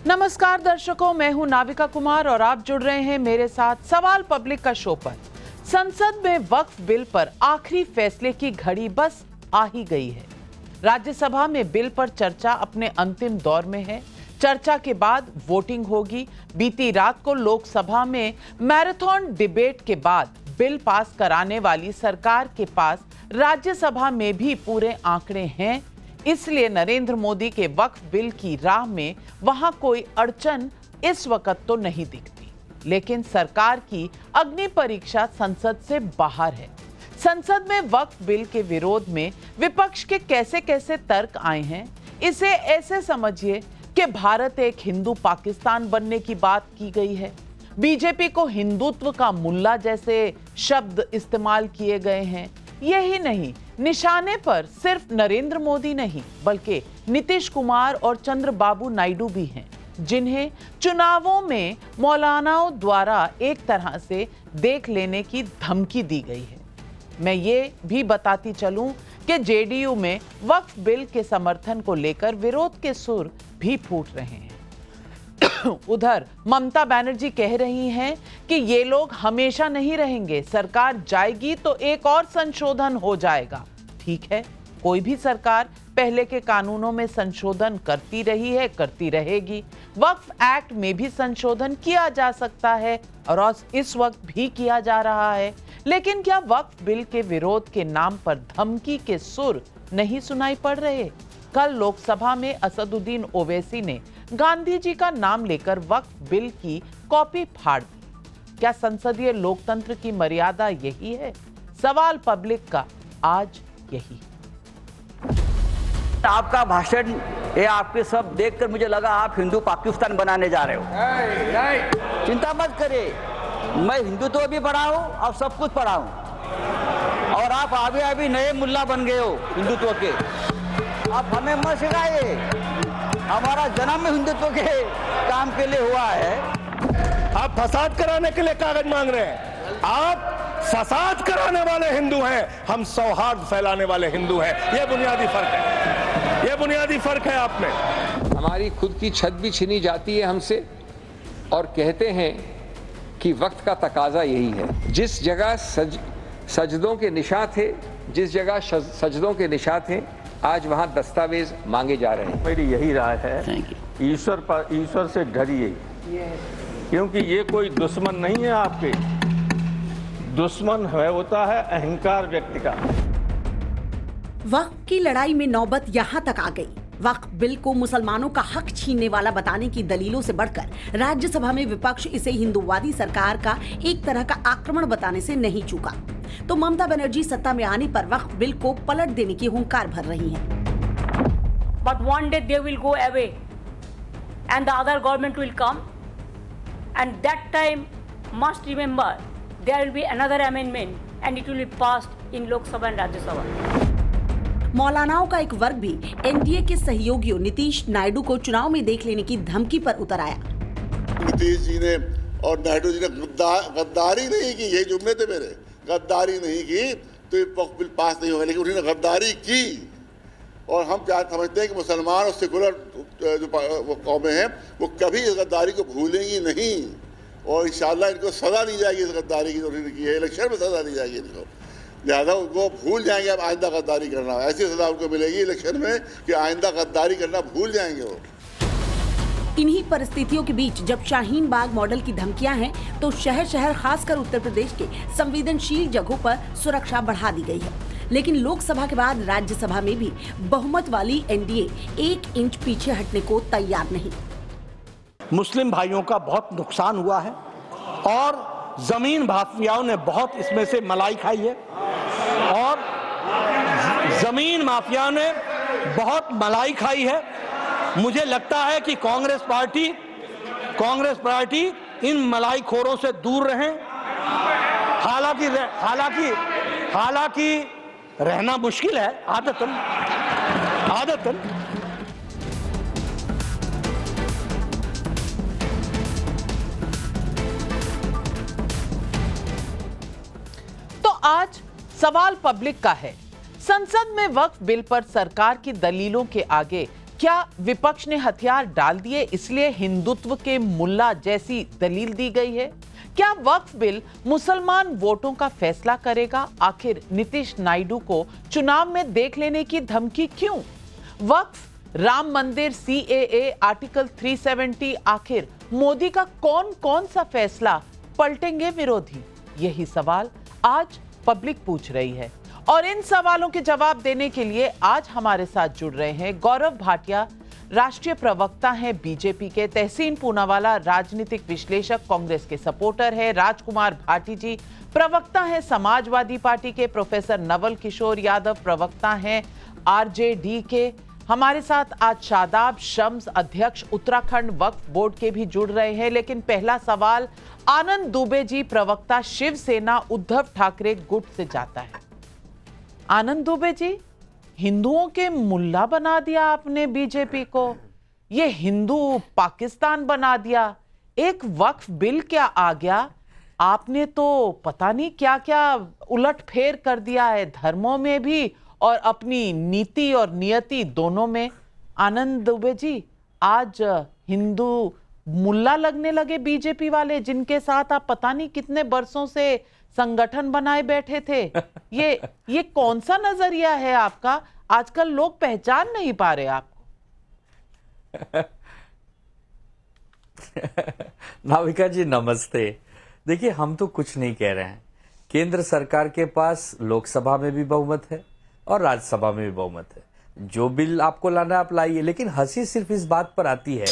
नमस्कार दर्शकों, मैं हूं नाविका कुमार और आप जुड़ रहे हैं मेरे साथ सवाल पब्लिक का शो पर। संसद में वक्फ बिल पर आखिरी फैसले की घड़ी बस आ ही गई है। राज्यसभा में बिल पर चर्चा अपने अंतिम दौर में है। चर्चा के बाद वोटिंग होगी। बीती रात को लोकसभा में मैराथन डिबेट के बाद बिल पास कराने वाली सरकार के पास राज्यसभा में भी पूरे आंकड़े हैं, इसलिए नरेंद्र मोदी के वक्फ बिल की राह में वहां कोई अड़चन इस वक्त तो नहीं दिखती। लेकिन सरकार की अग्नि परीक्षा संसद से बाहर है। संसद में वक्फ बिल के विरोध में विपक्ष के कैसे कैसे तर्क आए हैं, इसे ऐसे समझिए कि भारत एक हिंदू पाकिस्तान बनने की बात की गई है। बीजेपी को हिंदुत्व का मुल्ला जैसे शब्द इस्तेमाल किए गए हैं। यही नहीं, निशाने पर सिर्फ नरेंद्र मोदी नहीं बल्कि नीतीश कुमार और चंद्रबाबू नायडू भी हैं, जिन्हें चुनावों में मौलानाओं द्वारा एक तरह से देख लेने की धमकी दी गई है। मैं ये भी बताती चलूं कि जेडीयू में वक्फ बिल के समर्थन को लेकर विरोध के सुर भी फूट रहे हैं। उधर ममता बनर्जी कह रही हैं कि ये लोग हमेशा नहीं रहेंगे, सरकार जाएगी तो एक और संशोधन हो जाएगा। ठीक है, कोई भी सरकार पहले के कानूनों में संशोधन करती रही है, करती रहेगी। वक्फ एक्ट में भी संशोधन किया जा सकता है और इस वक्त भी किया जा रहा है। लेकिन क्या वक्फ बिल के विरोध के नाम पर धमकी के सुर नहीं सुनाई पड़ रहे? कल लोकसभा में असदुद्दीन ओवैसी ने गांधी जी का नाम लेकर वक्फ बिल की कॉपी फाड़ दी। क्या संसदीय लोकतंत्र की मर्यादा यही है? सवाल पब्लिक का आज यही। आपका भाषण ये आपके सब देखकर मुझे लगा आप हिंदू पाकिस्तान बनाने जा रहे हो। चिंता मत करिए, मैं हिंदुत्व भी पढ़ाऊं और सब कुछ पढ़ाऊं, और आप अभी नए मुल्ला बन गए हो हिंदुत्व के। आप हमें मत सिखाइए, हमारा जन्म हिंदुत्व के काम के लिए हुआ है। आप फसाद कराने के लिए कागज मांग रहे हैं। आप फसाद कराने वाले हिंदू हैं, हम सौहार्द फैलाने वाले हिंदू हैं। यह बुनियादी फर्क है, यह बुनियादी फर्क है आप में। हमारी खुद की छत भी छीनी जाती है हमसे और कहते हैं कि वक्त का तकाजा यही है। जिस जगह सजदों के निशान थे, जिस जगह सजदों के निशान थे, आज वहां दस्तावेज मांगे जा रहे हैं। मेरी यही राय है, ईश्वर से डरिए, क्योंकि ये कोई दुश्मन नहीं है आपके। दुश्मन होता है अहंकार व्यक्ति का। वक्फ की लड़ाई में नौबत यहाँ तक आ गई। वक्फ बिल को मुसलमानों का हक छीनने वाला बताने की दलीलों से बढ़कर राज्यसभा में विपक्ष इसे हिंदूवादी सरकार का एक तरह का आक्रमण बताने से नहीं चूका। तो ममता बनर्जी सत्ता में आने पर वक्फ बिल को पलट देने की हुंकार भर रही हैं। But one day they will go away and the other government will come, and that time must remember there will be another amendment and it will be passed in Lok Sabha and Rajya Sabha. मौलानाओं का एक वर्ग भी NDA के सहयोगियों नीतीश नायडू को चुनाव में देख लेने की धमकी पर उतर आया। नीतीश जी ने और नायडू जी ने गद्दारी नहीं की, ये जुमले थे मेरे, गद्दारी नहीं की तो ये वक्फ बिल पास नहीं होगा, लेकिन उन्होंने गद्दारी की। और हम क्या समझते हैं कि मुसलमान और सेकुलर जो कौमें हैं वो कभी इस गद्दारी को भूलेंगी नहीं, और इंशाल्लाह इनको सजा दी जाएगी इस गद्दारी की जो उन्होंने की है। इलेक्शन में सजा दी जाएगी इनको, लिहाजा वो भूल जाएंगे अब आइंदा गद्दारी करना। ऐसी सजा उनको मिलेगी इलेक्शन में कि आइंदा गद्दारी करना भूल जाएंगे वो। इन्हीं परिस्थितियों के बीच जब शाहीन बाग मॉडल की धमकियां हैं, तो शहर शहर खासकर उत्तर प्रदेश के संवेदनशील जगहों पर सुरक्षा बढ़ा दी गई है। लेकिन लोकसभा के बाद राज्यसभा में भी बहुमत वाली एनडीए 1 इंच पीछे हटने को तैयार नहीं। मुस्लिम भाइयों का बहुत नुकसान हुआ है और जमीन माफियाओं ने बहुत इसमें से मलाई खाई है, और जमीन माफियाओं ने बहुत मलाई खाई है। मुझे लगता है कि कांग्रेस पार्टी इन मलाई खोरों से दूर रहें। हालांकि रहना मुश्किल है आदतन। तो आज सवाल पब्लिक का है। संसद में वक्फ बिल पर सरकार की दलीलों के आगे क्या विपक्ष ने हथियार डाल दिए इसलिए हिंदुत्व के मुल्ला जैसी दलील दी गई है? क्या वक्फ बिल मुसलमान वोटों का फैसला करेगा? आखिर नीतीश नायडू को चुनाव में देख लेने की धमकी क्यों? वक्फ, राम मंदिर, CAA, आर्टिकल 370, आखिर मोदी का कौन कौन सा फैसला पलटेंगे विरोधी? यही सवाल आज पब्लिक पूछ रही है और इन सवालों के जवाब देने के लिए आज हमारे साथ जुड़ रहे हैं गौरव भाटिया, राष्ट्रीय प्रवक्ता हैं बीजेपी के, तहसीन पूनावाला, राजनीतिक विश्लेषक, कांग्रेस के सपोर्टर है, राजकुमार भाटी जी प्रवक्ता हैं समाजवादी पार्टी के, प्रोफेसर नवल किशोर यादव प्रवक्ता हैं RJD के। हमारे साथ आज शादाब शम्स, अध्यक्ष उत्तराखंड वक्फ बोर्ड के भी जुड़ रहे हैं। लेकिन पहला सवाल आनंद दुबे जी, प्रवक्ता शिवसेना उद्धव ठाकरे गुट से जाता है। आनंद दुबे जी, हिंदुओं के मुल्ला बना दिया आपने बीजेपी को, ये हिंदू पाकिस्तान बना दिया, एक वक्फ बिल क्या आ गया, आपने तो पता नहीं क्या क्या उलट फेर कर दिया है धर्मों में भी और अपनी नीति और नियति दोनों में। आनंद दुबे जी, आज हिंदू मुल्ला लगने लगे बीजेपी वाले, जिनके साथ आप पता नहीं कितने बरसों से संगठन बनाए बैठे थे। ये कौन सा नजरिया है आपका? आजकल लोग पहचान नहीं पा रहे आपको। नाविका जी नमस्ते। देखिए, हम तो कुछ नहीं कह रहे हैं। केंद्र सरकार के पास लोकसभा में भी बहुमत है और राज्यसभा में भी बहुमत है। जो बिल आपको लाना है आप लाइए। लेकिन हंसी सिर्फ इस बात पर आती है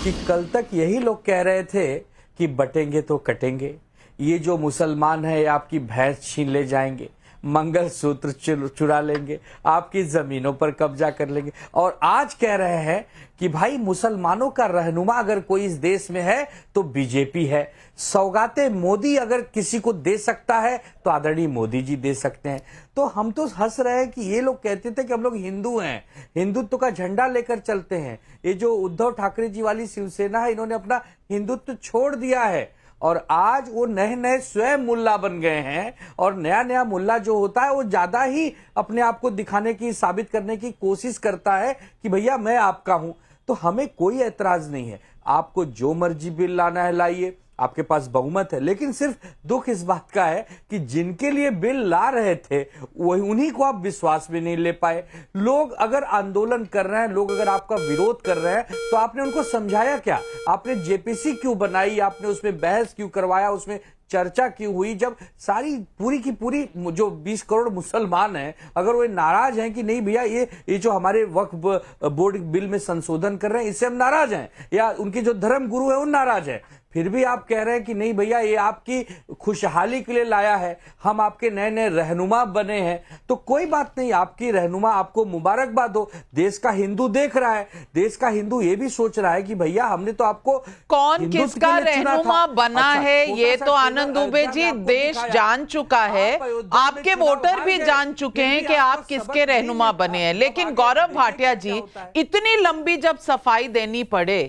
कि कल तक यही लोग कह रहे थे कि बटेंगे तो कटेंगे, ये जो मुसलमान है आपकी भैंस छीन ले जाएंगे, मंगलसूत्र चुरा लेंगे, आपकी जमीनों पर कब्जा कर लेंगे, और आज कह रहे हैं कि भाई मुसलमानों का रहनुमा अगर कोई इस देश में है तो बीजेपी है। सौगातें मोदी अगर किसी को दे सकता है तो आदरणीय मोदी जी दे सकते हैं। तो हम तो हंस रहे हैं कि ये लोग कहते थे कि हम लोग हिंदू हैं, हिंदुत्व का झंडा लेकर चलते हैं। ये जो उद्धव ठाकरे जी वाली शिवसेना है, इन्होंने अपना हिंदुत्व छोड़ दिया है और आज वो नए नए स्वयं मुल्ला बन गए हैं। और नया नया मुल्ला जो होता है वो ज्यादा ही अपने आप को दिखाने की, साबित करने की कोशिश करता है कि भैया मैं आपका हूं। तो हमें कोई ऐतराज नहीं है, आपको जो मर्जी बिल लाना है लाइए, आपके पास बहुमत है। लेकिन सिर्फ दुख इस बात का है कि जिनके लिए बिल ला रहे थे वही उन्हीं को आप विश्वास में नहीं ले पाए। लोग अगर आंदोलन कर रहे हैं, लोग अगर आपका विरोध कर रहे हैं, तो आपने उनको समझाया क्या? आपने जेपीसी क्यों बनाई? आपने उसमें बहस क्यों करवाया? उसमें चर्चा क्यों हुई? जब सारी पूरी की पूरी जो 20 करोड़ मुसलमान हैं, अगर वो नाराज हैं कि नहीं भैया ये जो हमारे वक्फ बोर्ड बिल में संशोधन कर रहे हैं इससे हम नाराज हैं, या उनके जो धर्म गुरु है वो नाराज है, फिर भी आप कह रहे हैं कि नहीं भैया ये आपकी खुशहाली के लिए लाया है, हम आपके नए नए रहनुमा बने हैं। तो कोई बात नहीं, आपकी रहनुमा, आपको मुबारकबाद हो। देश का हिंदू देख रहा है, देश का हिंदू ये भी सोच रहा है कि भैया हमने तो आपको कौन किसका रहनुमा बना है ये तो आनंद दुबे जी देश जान चुका है, आपके वोटर भी जान चुके हैं कि आप किसके रहनुमा बने हैं। लेकिन गौरव भाटिया जी, इतनी लंबी जब सफाई देनी पड़े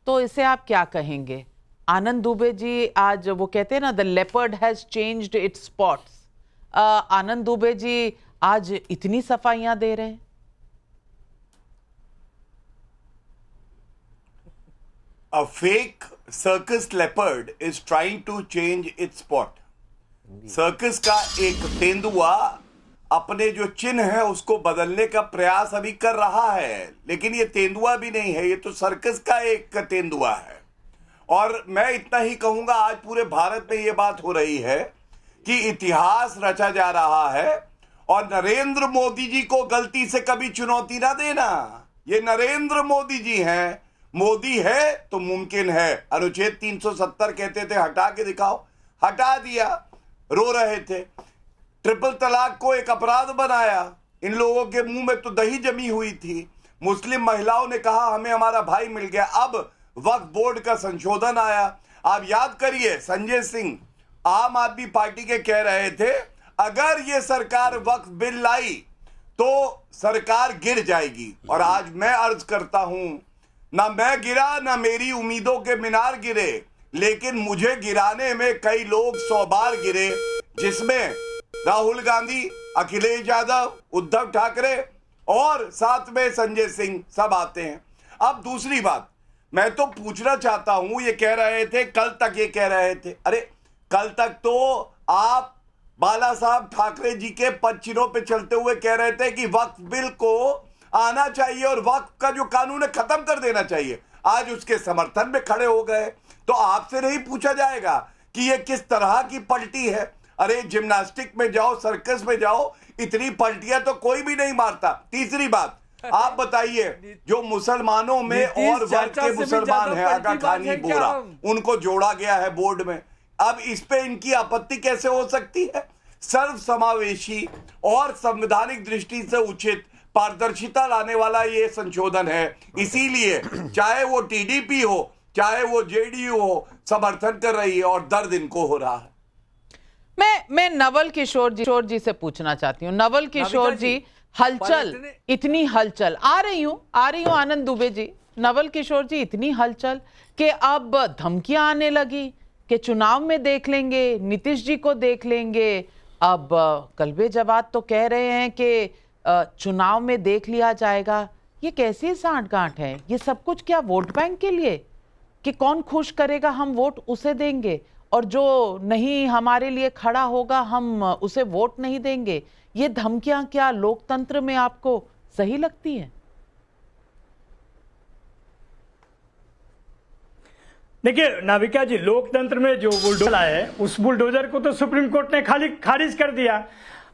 तो इसे आप क्या कहेंगे? आनंद दुबे जी, आज वो कहते हैं ना, the leopard has changed its spots. Anand Dubey ji आज इतनी सफाइयां दे रहे हैं। A fake circus leopard is trying to change its spot. Circus का एक तेंदुआ अपने जो चिन्ह है उसको बदलने का प्रयास अभी कर रहा है, लेकिन ये तेंदुआ भी नहीं है, ये तो सर्कस का एक तेंदुआ है। और मैं इतना ही कहूंगा, आज पूरे भारत में ये बात हो रही है कि इतिहास रचा जा रहा है और नरेंद्र मोदी जी को गलती से कभी चुनौती ना देना। ये नरेंद्र मोदी जी हैं, मोदी है तो मुमकिन है। अनुच्छेद 370 कहते थे हटा के दिखाओ, हटा दिया, रो रहे थे। ट्रिपल तलाक को एक अपराध बनाया, इन लोगों के मुंह में तो दही जमी हुई थी। मुस्लिम महिलाओं ने कहा हमें हमारा भाई मिल गया। अब वक्फ बोर्ड का संशोधन आया। आप याद करिए, संजय सिंह आम आदमी पार्टी के कह रहे थे अगर ये सरकार वक्फ बिल लाई तो सरकार गिर जाएगी। और आज मैं अर्ज करता हूं, ना मैं गिरा ना मेरी उम्मीदों के मीनार गिरे, लेकिन मुझे गिराने में कई लोग 100 बार गिरे, जिसमें राहुल गांधी, अखिलेश यादव, उद्धव ठाकरे और साथ में संजय सिंह सब आते हैं। अब दूसरी बात मैं तो पूछना चाहता हूं, ये कह रहे थे कल तक, ये कह रहे थे, अरे कल तक तो आप बाला साहब ठाकरे जी के पदचिन्हों पे चलते हुए कह रहे थे कि वक्फ बिल को आना चाहिए और वक्फ का जो कानून है खत्म कर देना चाहिए। आज उसके समर्थन में खड़े हो गए, तो आपसे नहीं पूछा जाएगा कि ये किस तरह की पलटी है? अरे जिम्नास्टिक में जाओ, सर्कस में जाओ, इतनी पलटियां तो कोई भी नहीं मारता। तीसरी बात आप बताइए, जो मुसलमानों में और वर्ग के मुसलमान हैं, आगा खानी बोरा, उनको जोड़ा गया है बोर्ड में। अब इस पे इनकी आपत्ति कैसे हो सकती है? सर्व समावेशी और संवैधानिक दृष्टि से उचित पारदर्शिता लाने वाला ये संशोधन है, इसीलिए चाहे वो टीडीपी हो चाहे वो जेडीयू हो समर्थन कर रही है और दर्द इनको हो रहा है। मैं नवल किशोर जी से पूछना चाहती हूँ। नवल किशोर जी, हलचल, इतनी हलचल, आ रही हूँ आनंद दुबे जी। नवल किशोर जी, इतनी हलचल कि अब धमकियां आने लगी कि चुनाव में देख लेंगे, नीतीश जी को देख लेंगे। अब कल्बे जवाद तो कह रहे हैं कि चुनाव में देख लिया जाएगा। ये कैसी सांठगांठ है? ये सब कुछ क्या वोट बैंक के लिए, कि कौन खुश करेगा हम वोट उसे देंगे और जो नहीं हमारे लिए खड़ा होगा हम उसे वोट नहीं देंगे? ये धमकियां क्या लोकतंत्र में आपको सही लगती हैं? देखिए नाविका जी, लोकतंत्र में जो बुलडोजर आया है उस बुलडोजर को तो सुप्रीम कोर्ट ने खारिज कर दिया।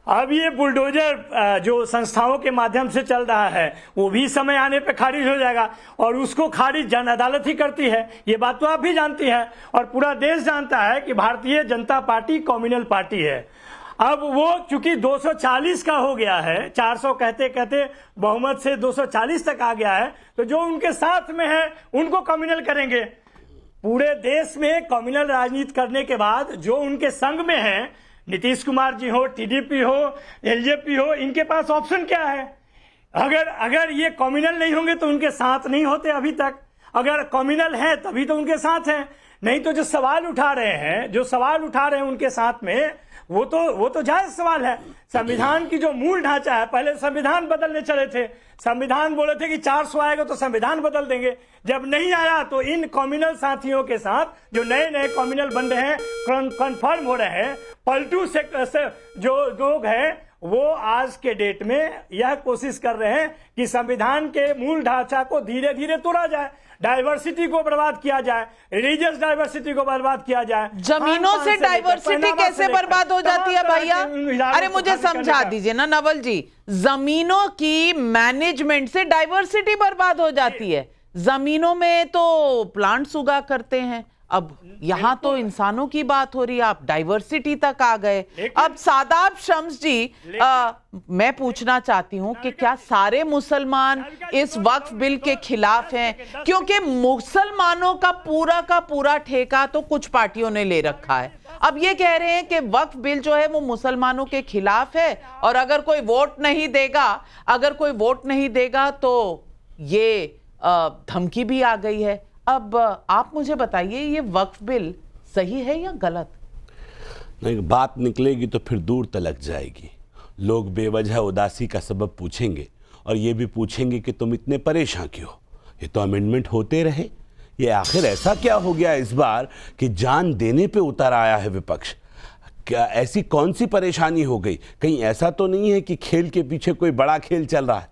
अब ये बुलडोजर जो संस्थाओं के माध्यम से चल रहा है वो भी समय आने पे खारिज हो जाएगा और उसको खारिज जन अदालत ही करती है। ये बात तो आप भी जानती हैं और पूरा देश जानता है कि Bharatiya Janata party communal party है। अब वो चूंकि 240 का हो गया है, 400 कहते कहते बहुमत से 240 तक आ गया है, तो जो उनके साथ में है उनको कम्युनल करेंगे। पूरे देश में कम्युनल राजनीति करने के बाद जो उनके संग में है, नीतीश कुमार जी हो, टीडीपी हो, एलजेपी हो, इनके पास ऑप्शन क्या है? अगर ये कम्युनल नहीं होंगे तो उनके साथ नहीं होते अभी तक। अगर कम्युनल है तभी तो उनके साथ हैं, नहीं तो जो सवाल उठा रहे हैं उनके साथ में वो तो जायज सवाल है। संविधान की जो मूल ढांचा है, पहले संविधान बदलने चले थे, संविधान बोले थे कि 400 आएगा तो संविधान बदल देंगे। जब नहीं आया तो इन कम्युनल साथियों के साथ जो नए नए कम्युनल बन रहे हैं, कन्फर्म हो रहे हैं, पलटू से जो लोग हैं वो आज के डेट में यह कोशिश कर रहे हैं कि संविधान के मूल ढांचा को धीरे धीरे तोड़ा जाए, डाइवर्सिटी को बर्बाद किया जाए, रिलीजियस डाइवर्सिटी को बर्बाद किया जाए। जमीनों से डाइवर्सिटी कैसे बर्बाद हो जाती है भैया? अरे मुझे समझा दीजिए ना नवल जी, जमीनों की मैनेजमेंट से डाइवर्सिटी बर्बाद हो जाती है। जमीनों में तो प्लांट्स उगा करते हैं, अब यहाँ तो इंसानों की बात हो रही है, आप डाइवर्सिटी तक आ गए। अब सादाब शम्स जी, मैं पूछना चाहती हूँ कि क्या सारे मुसलमान इस वक्फ बिल के खिलाफ हैं? क्योंकि मुसलमानों का पूरा ठेका तो कुछ पार्टियों ने ले रखा है। अब ये कह रहे हैं कि वक्फ बिल जो है वो मुसलमानों के खिलाफ है और अगर कोई वोट नहीं देगा तो ये धमकी भी आ गई है। अब आप मुझे बताइए, ये वक्फ बिल सही है या गलत? नहीं, बात निकलेगी तो फिर दूर तलक जाएगी। लोग बेवजह उदासी का सबब पूछेंगे और ये भी पूछेंगे कि तुम इतने परेशान क्यों? ये तो अमेंडमेंट होते रहे, ये आखिर ऐसा क्या हो गया इस बार कि जान देने पे उतर आया है विपक्ष? क्या ऐसी कौन सी परेशानी हो गई? कहीं ऐसा तो नहीं है कि खेल के पीछे कोई बड़ा खेल चल रहा है?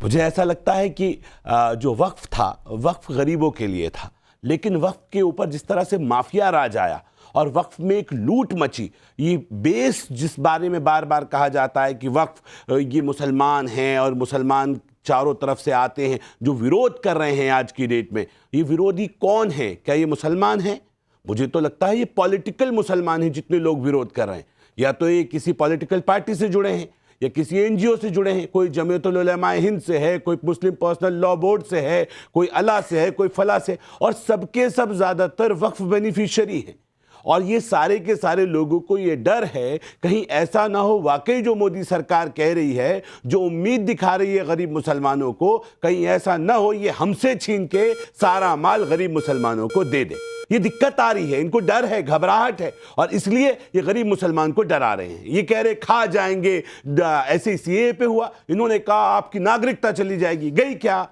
मुझे ऐसा लगता है कि जो वक्फ था, वक्फ गरीबों के लिए था, लेकिन वक्फ के ऊपर जिस तरह से माफिया राज आया और वक्फ में एक लूट मची, ये बेस जिस बारे में बार बार कहा जाता है कि वक्फ ये मुसलमान हैं और मुसलमान चारों तरफ से आते हैं जो विरोध कर रहे हैं आज की डेट में, ये विरोधी कौन है? क्या ये मुसलमान हैं? मुझे तो लगता है ये पॉलिटिकल मुसलमान हैं जितने लोग विरोध कर रहे हैं। या तो ये किसी पॉलिटिकल पार्टी से जुड़े हैं या किसी एनजीओ से जुड़े हैं, कोई जमीयतुल उलमाए हिंद से है, कोई मुस्लिम पर्सनल लॉ बोर्ड से है, कोई अला से है, कोई फला से, और सबके सब ज़्यादातर वक्फ बेनिफिशियरी हैं। और ये सारे के सारे लोगों को ये डर है कहीं ऐसा ना हो, वाकई जो मोदी सरकार कह रही है, जो उम्मीद दिखा रही है गरीब मुसलमानों को, कहीं ऐसा ना हो ये हमसे छीन के सारा माल गरीब मुसलमानों को दे दे। ये दिक्कत आ रही है, इनको डर है, घबराहट है, और इसलिए ये गरीब मुसलमान को डरा रहे हैं। ये कह रहे खा जाएंगे, ऐसे सीए पे हुआ, इन्होंने कहा आपकी नागरिकता चली जाएगी, गई क्या?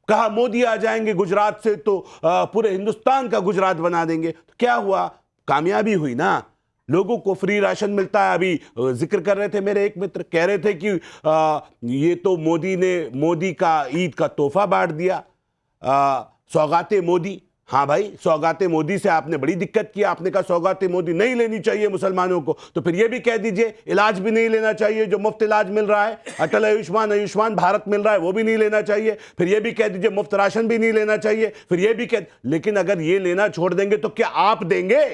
कहा मोदी आ जाएंगे गुजरात से तो पूरे हिंदुस्तान का गुजरात बना देंगे, तो क्या हुआ? कामयाबी हुई ना, लोगों को फ्री राशन मिलता है। अभी जिक्र कर रहे थे मेरे एक मित्र, कह रहे थे कि ये तो मोदी का ईद का तोहफा बांट दिया, सौगाते मोदी। हाँ भाई, सौगाते मोदी से आपने बड़ी दिक्कत की, आपने कहा सौगाते मोदी नहीं लेनी चाहिए मुसलमानों को, तो फिर ये भी कह दीजिए इलाज भी नहीं लेना चाहिए, जो मुफ्त इलाज मिल रहा है, अटल आयुष्मान भारत मिल रहा है, वो भी नहीं लेना चाहिए। फिर ये भी कह दीजिए मुफ्त राशन भी नहीं लेना चाहिए, फिर ये भी कह, लेकिन अगर ये लेना छोड़ देंगे तो क्या आप देंगे?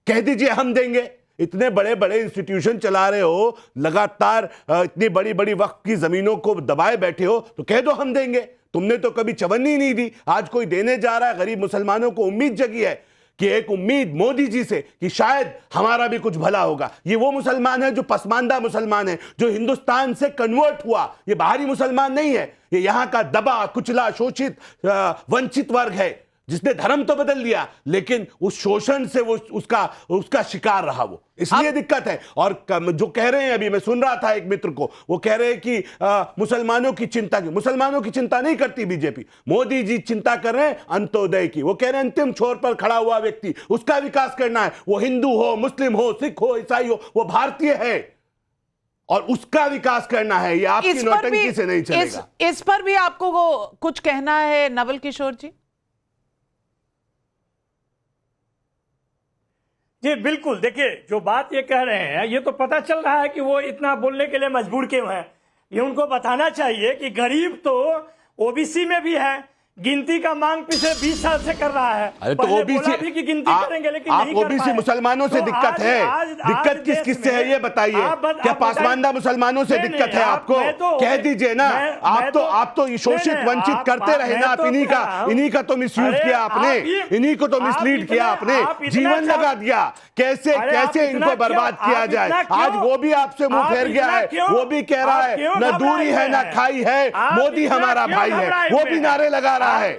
कह दीजिए हम देंगे। इतने बड़े बड़े इंस्टीट्यूशन चला रहे हो, लगातार इतनी बड़ी बड़ी वक्फ की जमीनों को दबाए बैठे हो, तो कह दो हम देंगे। तुमने तो कभी चवन्नी नहीं दी, आज कोई देने जा रहा है। गरीब मुसलमानों को उम्मीद जगी है कि एक उम्मीद मोदी जी से कि शायद हमारा भी कुछ भला होगा। ये वो मुसलमान है जो पसमानदा मुसलमान है, जो हिंदुस्तान से कन्वर्ट हुआ। ये बाहरी मुसलमान नहीं है, ये यहाँ का दबा कुचला शोषित वंचित वर्ग है, जिसने धर्म तो बदल लिया लेकिन उस शोषण से वो उसका शिकार रहा, वो इसलिए दिक्कत है। और जो कह रहे हैं, अभी मैं सुन रहा था एक मित्र को, वो कह रहे हैं कि मुसलमानों की चिंता की, मुसलमानों की चिंता नहीं करती बीजेपी, मोदी जी चिंता कर रहे हैं अंत्योदय की। वो कह रहे हैं अंतिम छोर पर खड़ा हुआ व्यक्ति, उसका विकास करना है, वो हिंदू हो, मुस्लिम हो, सिख हो, ईसाई हो, वो भारतीय है और उसका विकास करना है। ये आपकी नौटंकी से नहीं चलेगा। इस पर भी आपको कुछ कहना है नवल किशोर जी? जी बिल्कुल, देखिए जो बात ये कह रहे हैं, ये तो पता चल रहा है कि वो इतना बोलने के लिए मजबूर क्यों हैं। ये उनको बताना चाहिए कि गरीब तो ओबीसी में भी है, गिनती का मांग पिछले 20 साल से कर रहा है। अरे तो ओबीसी की गिनती करेंगे, लेकिन आप नहीं कर ओबीसी पाए। मुसलमानों से तो दिक्कत है, दिक्कत किस किस से है ये बताइए। क्या पासमानदा मुसलमानों से दिक्कत है आपको? कह दीजिए ना। आप तो शोषित वंचित करते रहे ना, आप इन्हीं का तो मिसयूज किया आपने, इन्हीं को तो मिसलीड किया आपने, जीवन लगा दिया। कैसे इनको बर्बाद किया जाए, आज वो भी आपसे मुंह फेर गया है, वो भी कह रहा है न दूरी है ना खाई है, मोदी हमारा भाई है, वो भी नारे लगा रहा है,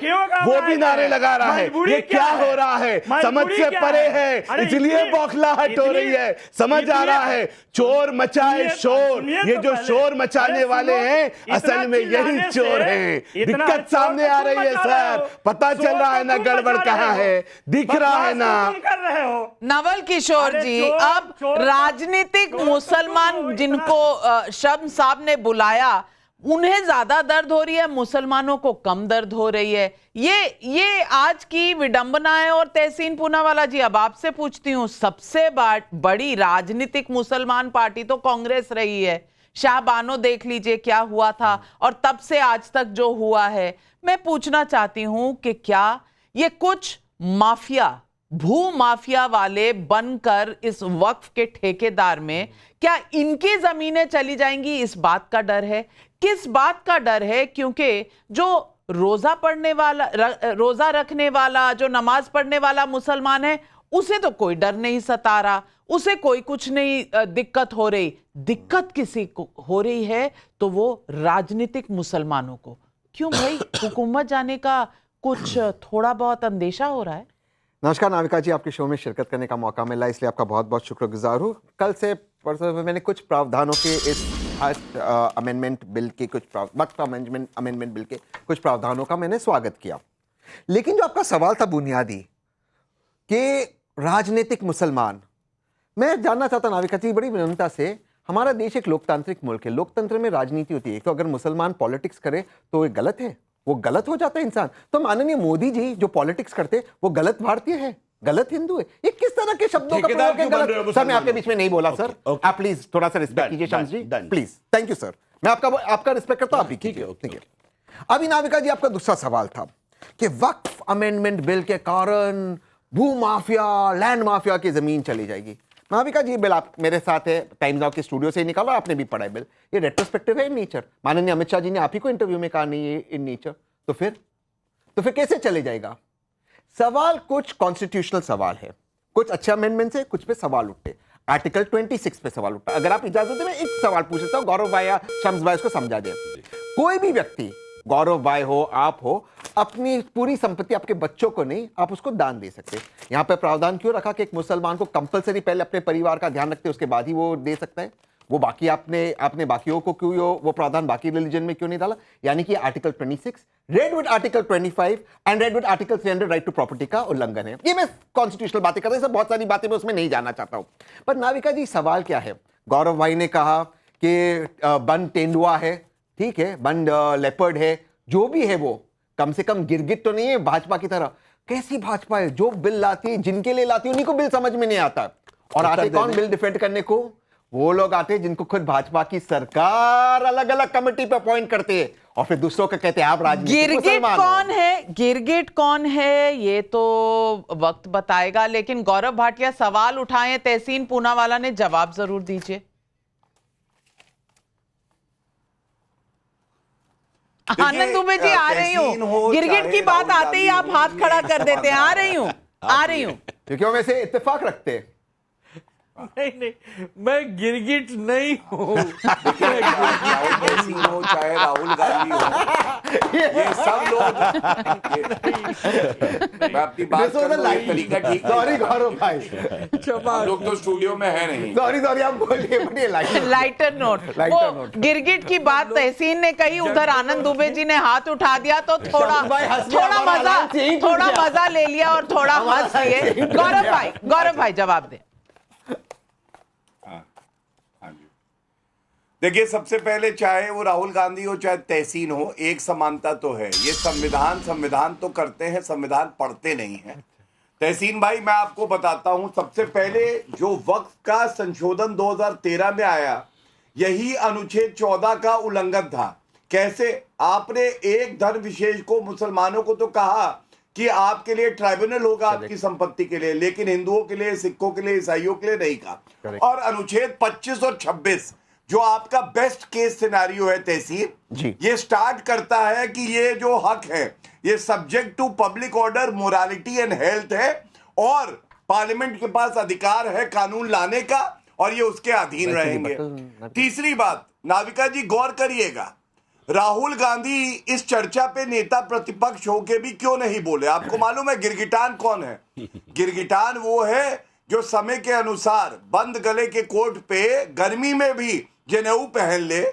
वो भी नारे लगा रहा है। ये क्या हो रहा है, समझ से परे है, इसलिए बौखलाहट हो रही है। समझ आ रहा है, चोर मचाए शोर, ये जो शोर मचाने वाले हैं असल में यही चोर हैं। दिक्कत सामने आ रही है सर, पता चल रहा है ना गड़बड़ कहाँ है, दिख रहा है ना। नवल किशोर जी, अब राजनीतिक मुसलमान जिनको शम्स साहब ने बुलाया, उन्हें ज्यादा दर्द हो रही है, मुसलमानों को कम दर्द हो रही है। ये आज की विडंबना है। और तहसीन पूनावाला जी, अब आपसे पूछती हूँ, सबसे बड़ी राजनीतिक मुसलमान पार्टी तो कांग्रेस रही है। शाहबानो देख लीजिए क्या हुआ था, और तब से आज तक जो हुआ है। मैं पूछना चाहती हूँ कि क्या ये कुछ माफिया, भू माफिया वाले बनकर इस वक्फ के ठेकेदार में, क्या इनकी जमीनें चली जाएंगी, इस बात का डर है? किस बात का डर है? क्योंकि जो रोजा पढ़ने वाला, रोजा रखने वाला, जो नमाज पढ़ने वाला मुसलमान है, उसे तो कोई डर नहीं सता रहा, उसे कोई कुछ नहीं दिक्कत हो रही। दिक्कत किसी को हो रही है तो वो राजनीतिक मुसलमानों को। क्यों भाई, हुकूमत जाने का कुछ थोड़ा बहुत अंदेशा हो रहा है? नमस्कार नाविका जी, आपके शो में शिरकत करने का मौका मिला, इसलिए आपका बहुत बहुत शुक्रगुजार हूँ। कल से परसों मैंने कुछ प्रावधानों के इस अमेंडमेंट बिल के वक्फ अमेंडमेंट बिल के कुछ प्रावधानों का मैंने स्वागत किया। लेकिन जो आपका सवाल था बुनियादी कि राजनीतिक मुसलमान, मैं जानना चाहता नाविका जी बड़ी विनम्रता से, हमारा देश एक लोकतांत्रिक मुल्क है, लोकतंत्र में राजनीति होती है। तो अगर मुसलमान पॉलिटिक्स करे तो ये गलत है, वो गलत हो जाता है इंसान। तो माननीय मोदी जी जो पॉलिटिक्स करते वो गलत भारतीय है, गलत हिंदू है। ये किस तरह के शब्दों का प्रयोग है? गलत सर, मैं आपके बीच में नहीं बोला सर, आप प्लीज थोड़ा सा रिस्पेक्ट कीजिए शम्स जी, प्लीज। थैंक यू सर, मैं आपका रिस्पेक्ट करता हूं, आप भी कीजिए। ठीक है। अभी नाविका जी आपका दूसरा सवाल था कि वक्फ अमेंडमेंट बिल के कारण भू माफिया, लैंड माफिया की जमीन चली जाएगी। नाविका जी बिल आप मेरे साथ है, टाइम्स नाउ के स्टूडियो से ही निकाला, आपने भी पढ़ा है बिल। ये रेट्रोस्पेक्टिव है इन नेचर। माननीय अमित शाह जी ने आप ही को इंटरव्यू में कहा नहीं है इन नेचर, तो फिर कैसे चले जाएगा? सवाल कुछ कॉन्स्टिट्यूशनल सवाल है, कुछ अच्छे अमेंडमेंट है, कुछ पे सवाल उठते। आर्टिकल 26 पे सवाल उठता। अगर आप इजाजत दें मैं एक सवाल पूछ लेता हूं, गौरव भाई या शम्स भाई इसको समझा दे। कोई भी व्यक्ति, गौरव भाई हो, आप हो, अपनी पूरी संपत्ति आपके बच्चों को नहीं, आप उसको दान दे सकते। यहाँ पे प्रावधान क्यों रखा कि एक मुसलमान को कंपलसरी पहले अपने परिवार का ध्यान रखते उसके बाद ही वो दे सकता है? वो बाकी आपने बाकियों को क्यों वो प्रावधान बाकी रिलीजन में क्यों नहीं डाला? यानी कि article 26 read with article 25 and read with article 300 right to property का उल्लंघन है। ये मैं कॉन्स्टिट्यूशनल बातें कर रहा हूं, बहुत सारी बातें मैं उसमें नहीं जाना चाहता हूं। पर नाविका जी सवाल क्या है? गौरव भाई ने कहा कि बन तेंदुआ है, ठीक है, बन लेपर्ड है, जो भी है वो कम से कम गिरगिट तो नहीं है भाजपा की तरह। कैसी भाजपा है? जो बिल लाती है, जिनके लिए लाती है, उन्हीं को बिल समझ में नहीं आता। और आते कौन बिल डिफेंड करने को? वो लोग आते हैं जिनको खुद भाजपा की सरकार अलग अलग कमेटी पे अपॉइंट करते हैं और फिर दूसरों को कहते हैं आप राजनीतिक गिरगिट कौन है? गिरगिट कौन है ये तो वक्त बताएगा, लेकिन गौरव भाटिया सवाल उठाए, तहसीन पूनावाला ने जवाब जरूर दीजिए। आनंद दुबे जी आ रही हूँ। गिरगिट की बात आते ही आप हाथ खड़ा कर देते हैं। आ रही हूँ क्योंकि वो वैसे इत्तेफाक रखते हैं। नहीं, मैं गिरगिट नहीं हूँ। हो चाहे राहुल गांधी हो, ये सब लोग, मैं अपनी बात कर रहा हूं, तरीका ठीक सॉरी गौरव भाई, हम लोग तो स्टूडियो में है नहीं। सॉरी आप बोलिए। Lighter note. गिरगिट की बात तहसीन ने कही, उधर आनंद दुबे जी ने हाथ उठा दिया तो थोड़ा मजा ले लिया और थोड़ा हंस लिए। गौरव भाई जवाब दें। देखिए, सबसे पहले चाहे वो राहुल गांधी हो चाहे तहसीन हो, एक समानता तो है, ये संविधान तो करते हैं, संविधान पढ़ते नहीं है। तहसीन भाई मैं आपको बताता हूं, सबसे पहले जो वक्फ का संशोधन 2013 में आया, यही अनुच्छेद 14 का उल्लंघन था। कैसे? आपने एक धर्म विशेष को, मुसलमानों को तो कहा कि आपके लिए ट्राइब्यूनल होगा आपकी संपत्ति के लिए, लेकिन हिंदुओं के लिए, सिखों के लिए, ईसाइयों के लिए नहीं कहा। और अनुच्छेद 25 और 26 जो आपका बेस्ट केस सिनेरियो है तहसीन, ये स्टार्ट करता है कि ये जो हक है ये subject to public order, morality and health है और पार्लियामेंट के पास अधिकार है कानून लाने का और ये उसके अधीन रहेंगे। तीसरी बात, नाविका जी गौर करिएगा, राहुल गांधी इस चर्चा पे नेता प्रतिपक्ष होके भी क्यों नहीं बोले? आपको मालूम है गिरगिटान कौन है? गिरगिटान वो है जो समय के अनुसार बंद गले के कोट पे गर्मी में भी जनेऊ पहन ले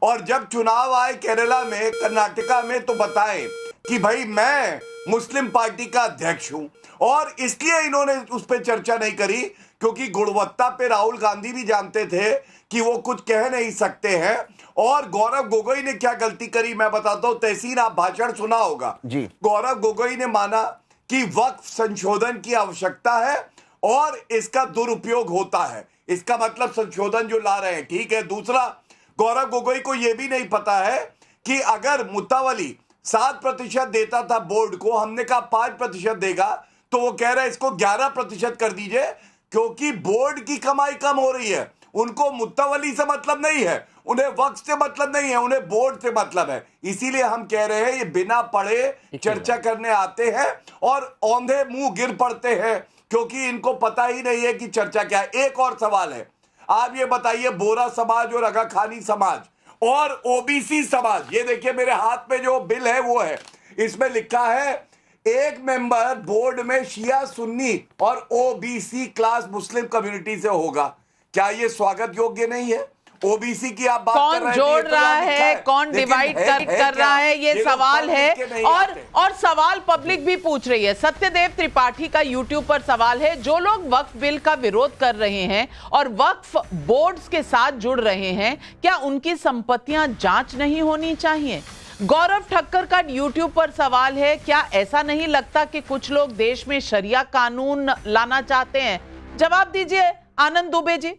और जब चुनाव आए केरला में, कर्नाटका में, तो बताएं कि भाई मैं मुस्लिम पार्टी का अध्यक्ष हूं। और इसलिए इन्होंने उस पर चर्चा नहीं करी क्योंकि गुणवत्ता पे राहुल गांधी भी जानते थे कि वो कुछ कह नहीं सकते हैं। और गौरव गोगोई ने क्या गलती करी मैं बताता हूं। तहसीन आप भाषण सुना होगा जी। गौरव गोगोई ने माना कि वक्फ संशोधन की आवश्यकता है और इसका दुरुपयोग होता है, इसका मतलब संशोधन जो ला रहे हैं ठीक है। दूसरा, गौरव गोगोई को यह भी नहीं पता है कि अगर मुत्तावली 7% देता था बोर्ड को, हमने कहा 5% देगा, तो वो कह रहा है इसको 11% कर दीजिए क्योंकि बोर्ड की कमाई कम हो रही है। उनको मुत्तावली से मतलब नहीं है, उन्हें वक्त से मतलब नहीं है, उन्हें बोर्ड से मतलब है। इसीलिए हम कह रहे हैं ये बिना पढ़े चर्चा करने आते हैं और औंधे मुंह गिर पड़ते हैं क्योंकि इनको पता ही नहीं है कि चर्चा क्या है। एक और सवाल है, आप ये बताइए, बोरा समाज और अगाखानी समाज और ओबीसी समाज, ये देखिए मेरे हाथ में जो बिल है वो है, इसमें लिखा है एक मेंबर बोर्ड में शिया, सुन्नी और ओबीसी क्लास मुस्लिम कम्युनिटी से होगा। क्या ये स्वागत योग्य नहीं है? ओबीसी की आप बात कर रहे हैं, कौन जोड़ रहा है, कौन डिवाइड कर रहा है, ये सवाल है। और सवाल पब्लिक भी पूछ रही है। सत्यदेव त्रिपाठी का यूट्यूब पर सवाल है, जो लोग वक्फ बिल का विरोध कर रहे हैं और वक्फ बोर्ड्स के साथ जुड़ रहे हैं, क्या उनकी संपत्तियां जांच नहीं होनी चाहिए? गौरव ठक्कर का यूट्यूब पर सवाल है, क्या ऐसा नहीं लगता कि कुछ लोग देश में शरिया कानून लाना चाहते हैं? जवाब दीजिए आनंद दुबे जी।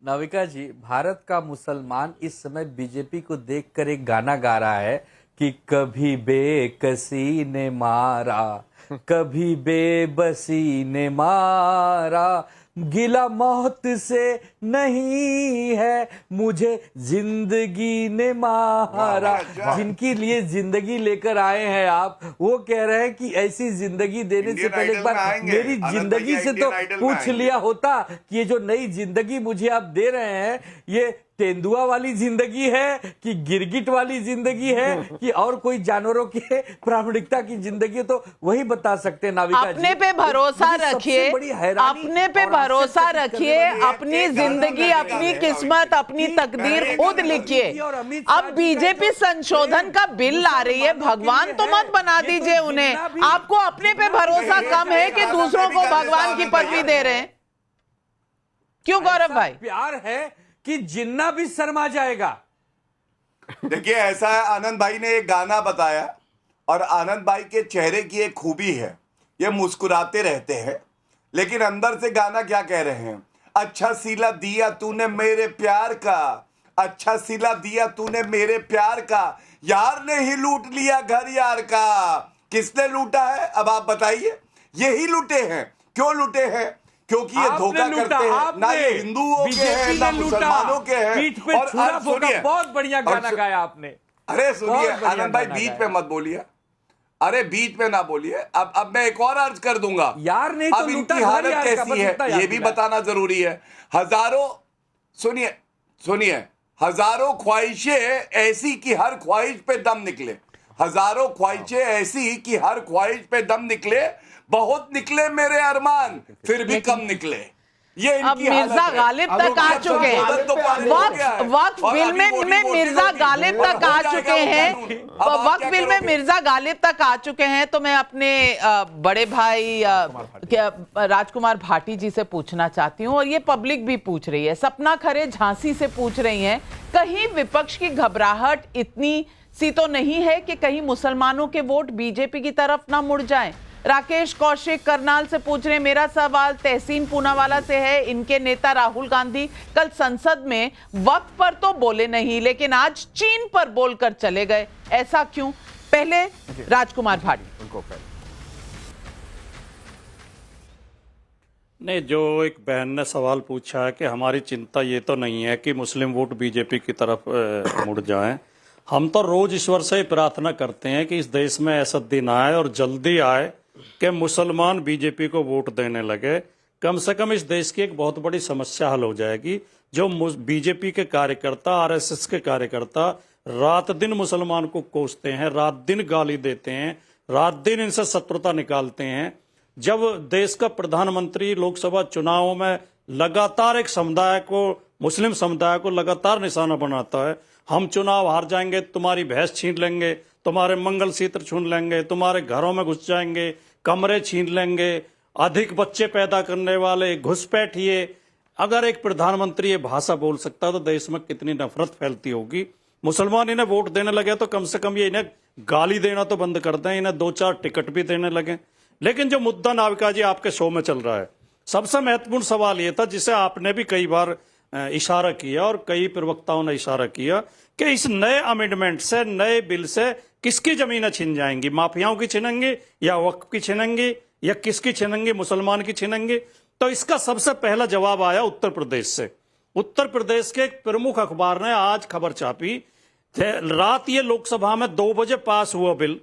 नाविका जी, भारत का मुसलमान इस समय बीजेपी को देखकर एक गाना गा रहा है कि कभी बेकसी ने मारा, कभी बेबसी ने मारा, गिला मौत से नहीं है, मुझे जिंदगी ने मारा। जिनके लिए जिंदगी लेकर आए हैं आप, वो कह रहे हैं कि ऐसी जिंदगी देने से पहले एक बार मेरी जिंदगी से तो पूछ लिया होता कि ये जो नई जिंदगी मुझे आप दे रहे हैं, ये तेंदुआ वाली जिंदगी है कि गिरगिट वाली जिंदगी है कि और कोई जानवरों की प्रामाणिकता की जिंदगी है, तो वही बता सकते हैं नाविका जी। अपने पे भरोसा रखिए, अपने पे भरोसा रखिए, अपनी जिंदगी, अपनी किस्मत, अपनी तकदीर खुद लिखिए। अब बीजेपी संशोधन का बिल ला रही है, भगवान तो मत बना दीजिए उन्हें। आपको अपने पे भरोसा कम है कि दूसरों को भगवान की पदवी दे रहे हैं? क्यों गौरव भाई? प्यार है कि जिन्ना भी शर्मा जाएगा। देखिए ऐसा है, आनंद भाई ने एक गाना बताया और आनंद भाई के चेहरे की एक खूबी है, ये मुस्कुराते रहते हैं लेकिन अंदर से गाना क्या कह रहे हैं? अच्छा सिला दिया तूने मेरे प्यार का, अच्छा सिला दिया तूने मेरे प्यार का, यार ने ही लूट लिया घर यार का। किसने लूटा है अब आप बताइए? यही लूटे हैं। क्यों लूटे हैं? क्योंकि ये धोखा करते हैं। ना ये हिंदुओं के हैं ना मुसलमानों के हैं। पीठ पे छुरा फोड़ा, बहुत बढ़िया गाना गाया आपने। अरे सुनिए आनंद भाई, बीच में मत बोलिए, अरे बीच में ना बोलिए। अब मैं एक और अर्ज कर दूंगा यार, नहीं अब इनकी हालत कैसी है ये भी बताना जरूरी है। हजारों, सुनिए हजारों ख्वाहिशें ऐसी कि हर ख्वाहिश पे दम निकले, हजारों ख्वाहिशें ऐसी कि हर ख्वाहिश पे दम निकले, बहुत निकले मेरे अरमान फिर भी कम निकले। ये अब मिर्जा गालिब तक आ चुके हैं, वक्फ बिल में मिर्जा गालिब तक आ चुके हैं, वक्फ बिल में मिर्जा गालिब तक आ चुके हैं। तो मैं अपने बड़े भाई राजकुमार भाटी जी से पूछना चाहती हूँ, और ये पब्लिक भी पूछ रही है, सपना खरे झांसी से पूछ रही हैं, कहीं विपक्ष की घबराहट इतनी सी तो नहीं है कि कहीं मुसलमानों के वोट बीजेपी की तरफ ना मुड़ जाएं? राकेश कौशिक करनाल से पूछ रहे हैं, मेरा सवाल तहसीन पूनावाला से है। इनके नेता राहुल गांधी कल संसद में वक्त पर तो बोले नहीं, लेकिन आज चीन पर बोलकर चले गए, ऐसा क्यों? पहले राजकुमार भाटी। नहीं, जो एक बहन ने सवाल पूछा है कि हमारी चिंता ये तो नहीं है कि मुस्लिम वोट बीजेपी की तरफ मुड़ जाएं। हम तो रोज ईश्वर से ही प्रार्थना करते हैं कि इस देश में ऐसा दिन आए और जल्दी आए कि मुसलमान बीजेपी को वोट देने लगे। कम से कम इस देश की एक बहुत बड़ी समस्या हल हो जाएगी। जो बीजेपी के कार्यकर्ता, आरएसएस के कार्यकर्ता रात दिन मुसलमान को कोसते हैं, रात दिन गाली देते हैं, रात दिन इनसे शत्रुता निकालते हैं। जब देश का प्रधानमंत्री लोकसभा चुनावों में लगातार एक समुदाय को, मुस्लिम समुदाय को लगातार निशाना बनाता है, हम चुनाव हार जाएंगे, तुम्हारी भैंस छीन लेंगे, तुम्हारे मंगलसूत्र छीन लेंगे, तुम्हारे घरों में घुस जाएंगे, कमरे छीन लेंगे, अधिक बच्चे पैदा करने वाले घुसपैठिए। अगर एक प्रधानमंत्री ये भाषा बोल सकता है तो देश में कितनी नफरत फैलती होगी। मुसलमान इन्हें वोट देने लगे तो कम से कम ये इन्हें गाली देना तो बंद कर दें, इन्हें 2-4 टिकट भी देने लगे। लेकिन जो मुद्दा नाविका जी आपके शो में चल रहा है, सबसे महत्वपूर्ण सवाल ये था जिसे आपने भी कई बार इशारा किया और कई प्रवक्ताओं ने इशारा किया कि इस नए अमेंडमेंट से, नए बिल से किसकी जमीनें छिन जाएंगी? माफियाओं की छिनेंगी या वक्फ की छिनेंगी या किसकी छिनेंगी? मुसलमान की छिनेंगी? तो इसका सबसे पहला जवाब आया उत्तर प्रदेश से। उत्तर प्रदेश के एक प्रमुख अखबार ने आज खबर छापी, रात ये लोकसभा में 2 बजे पास हुआ बिल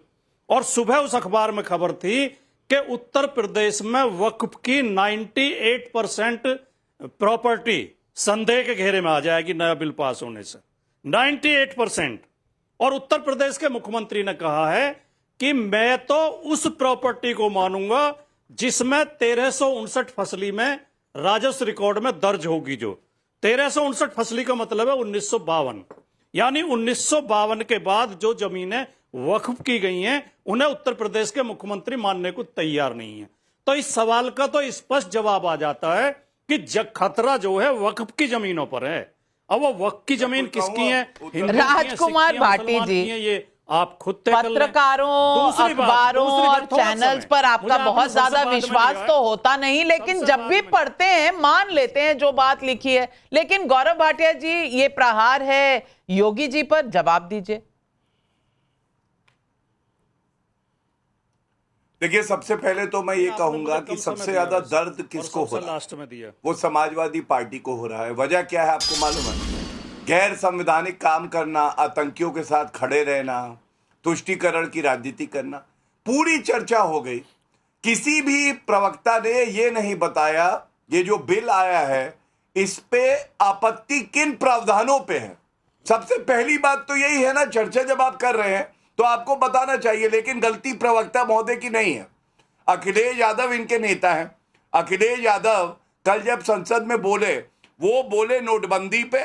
और सुबह उस अखबार में खबर थी कि उत्तर प्रदेश में वक्फ की 98% प्रॉपर्टी संदेह के घेरे में आ जाएगी नया बिल पास होने से। 98%। और उत्तर प्रदेश के मुख्यमंत्री ने कहा है कि मैं तो उस प्रॉपर्टी को मानूंगा जिसमें 1359 फसली में राजस्व रिकॉर्ड में दर्ज होगी। जो 1359 फसली का मतलब है 1952, यानी 1952 के बाद जो जमीनें वक्फ की गई हैं उन्हें उत्तर प्रदेश के मुख्यमंत्री मानने को तैयार नहीं है। तो इस सवाल का तो स्पष्ट जवाब आ जाता है कि खतरा जो है वक्फ की जमीनों पर है। अब वो वक्फ की जमीन किसकी है? राजकुमार भाटी जी, ये आप खुद पत्रकारों, अखबारों और चैनल्स पर आपका बहुत ज्यादा विश्वास तो होता नहीं, लेकिन जब भी पढ़ते हैं मान लेते हैं जो बात लिखी है। लेकिन गौरव भाटिया जी, ये प्रहार है योगी जी पर, जवाब दीजिए। देखिए, सबसे पहले तो मैं ये कहूंगा कि सबसे ज्यादा दर्द किसको हो रहा है? वो समाजवादी पार्टी को हो रहा है। वजह क्या है आपको मालूम है? गैर संवैधानिक काम करना, आतंकियों के साथ खड़े रहना, तुष्टीकरण की राजनीति करना, पूरी चर्चा हो गई। किसी भी प्रवक्ता ने ये नहीं बताया ये जो बिल आया है इस पे आपत्ति किन प्रावधानों पे है? सबसे पहली बात तो यही है ना, चर्चा जब आप कर रहे हैं तो आपको बताना चाहिए, लेकिन गलती प्रवक्ता महोदय की नहीं है। अखिलेश यादव इनके नेता हैं। अखिलेश यादव कल जब संसद में बोले, वो बोले नोटबंदी पे,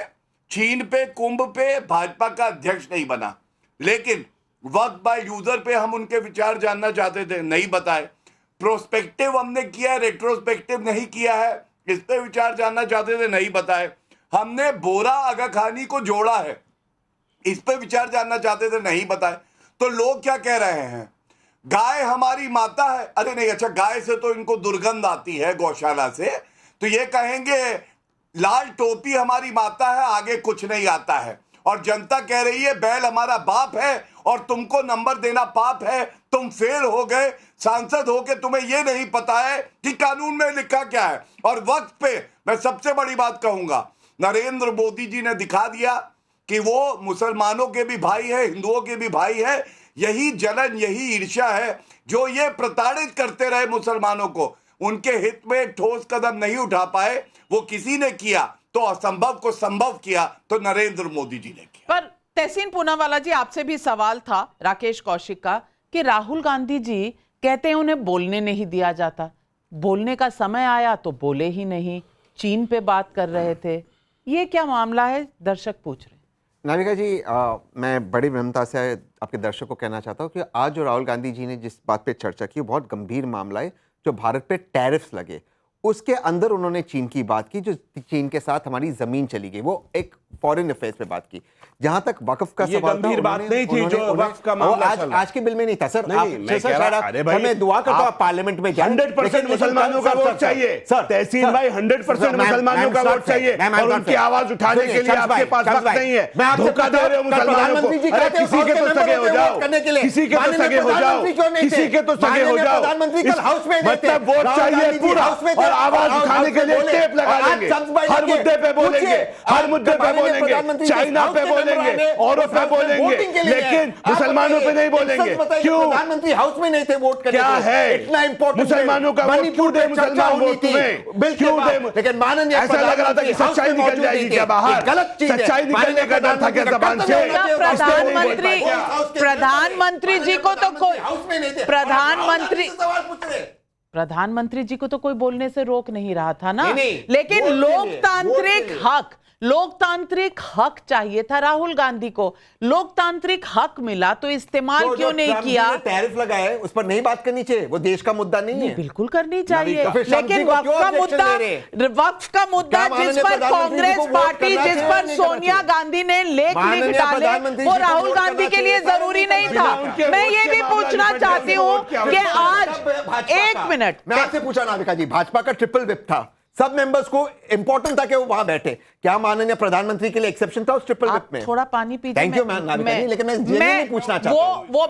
चीन पे, कुंभ पे, भाजपा का अध्यक्ष नहीं बना। लेकिन वक्त बाय यूजर पे हम उनके विचार जानना चाहते थे, नहीं बताए। प्रोस्पेक्टिव हमने किया है, रेट्रोस्पेक्टिव नहीं किया है, इस पे विचार जानना चाहते थे, नहीं बताए। हमने बोरा आगा खानी को जोड़ा है, इस पे विचार जानना चाहते थे, नहीं बताए। तो लोग क्या कह रहे हैं, गाय हमारी माता है। अरे नहीं, अच्छा गाय से तो इनको दुर्गंध आती है गौशाला से, तो ये कहेंगे लाल टोपी हमारी माता है, आगे कुछ नहीं आता है। और जनता कह रही है बैल हमारा बाप है और तुमको नंबर देना पाप है, तुम फेल हो गए सांसद होके, तुम्हें यह नहीं पता है कि कानून में लिखा क्या है। और वक्त पे मैं सबसे बड़ी बात कहूंगा, नरेंद्र मोदी जी ने दिखा दिया कि वो मुसलमानों के भी भाई है, हिंदुओं के भी भाई है। यही जलन, यही ईर्ष्या है जो ये प्रताड़ित करते रहे मुसलमानों को, उनके हित में ठोस कदम नहीं उठा पाए। वो किसी ने किया तो असंभव को संभव किया, तो नरेंद्र मोदी जी ने किया। पर तहसीन पूनावाला जी, आपसे भी सवाल था राकेश कौशिक का कि राहुल गांधी जी कहते हैं उन्हें बोलने नहीं दिया जाता, बोलने का समय आया तो बोले ही नहीं, चीन पे बात कर रहे थे, ये क्या मामला है? दर्शक पूछ रहे। नाविका जी, मैं बड़ी विनम्रता से आपके दर्शक को कहना चाहता हूँ कि आज जो राहुल गांधी जी ने जिस बात पे चर्चा की, बहुत गंभीर मामला है। जो भारत पे टैरिफ्स लगे, उसके अंदर उन्होंने चीन की बात की, जो चीन के साथ हमारी जमीन चली गई, वो एक फॉरेन अफेयर्स पे बात की। जहां तक वक्फ का ये सवाल गंभीर बात नहीं थी जो वक्फ का मामला चल रहा है। आज के बिल में नहीं था सर। मैं दुआ करता हूं पार्लियामेंट में 100% मुसलमानों का वोट चाहिए सर। तहसीन भाई 100% मुसलमानों का वोट चाहिए और उनकी आवाज उठाने के लिए आपके पास वक्त नहीं है। धोखा दे रहे हो मुसलमानों को। अरे किसी के तो सगे हो जाओ, किसी के तो सगे हो जाओ, किसी के तो सगे हो जाओ। मतलब वोट चाहिए पूरा और आवाज उठाने के लिए टेप लगा देंगे, हर मुद्दे पे बोलेंगे, हर मुद्दे पे बोलेंगे, चाइना पे बोलेंगे, औरों पे बोलेंगे, लेकिन मुसलमानों पे नहीं बोलेंगे। क्यों? प्रधानमंत्री हाउस में नहीं थे वोट करने क्या है इतना इंपॉर्टेंट मुसलमानों का वोट क्यों दे? मुसलमान वोट तुम्हें क्यों दे? लेकिन माननीय ऐसा लग रहा था कि सच्चाई निकल जाएगी क्या बाहर? गलत चीज है। सच्चाई निकलने का डर था क्या जबान से? प्रधानमंत्री जी को तो कोई प्रधानमंत्री जी को तो कोई बोलने से रोक नहीं रहा था ना। लेकिन लोकतांत्रिक हक चाहिए था राहुल गांधी को। लोकतांत्रिक हक मिला तो इस्तेमाल क्यों नहीं किया? टैरिफ लगाए उस पर नहीं बात करनी चाहिए, वो देश का मुद्दा नहीं है। बिल्कुल करनी चाहिए, लेकिन वक्फ का मुद्दा जिस पर कांग्रेस पार्टी, जिस पर सोनिया गांधी ने लेख लिख डाले, वो राहुल गांधी के लिए जरूरी नहीं था। मैं ये भी पूछना चाहती हूँ कि आज एक मिनट, मैं आपसे पूछा नाविका जी, भाजपा का ट्रिपल विप था, सब मेंबर्स को इंपॉर्टेंट था कि वो वहां बैठे, क्या माननीय प्रधानमंत्री के लिए एक्सेप्शन था उस ट्रिपल विप में? थोड़ा पानी पीजिए। थैंक यू मैम, लेकिन मैं नहीं पूछना चाहता हूं। वो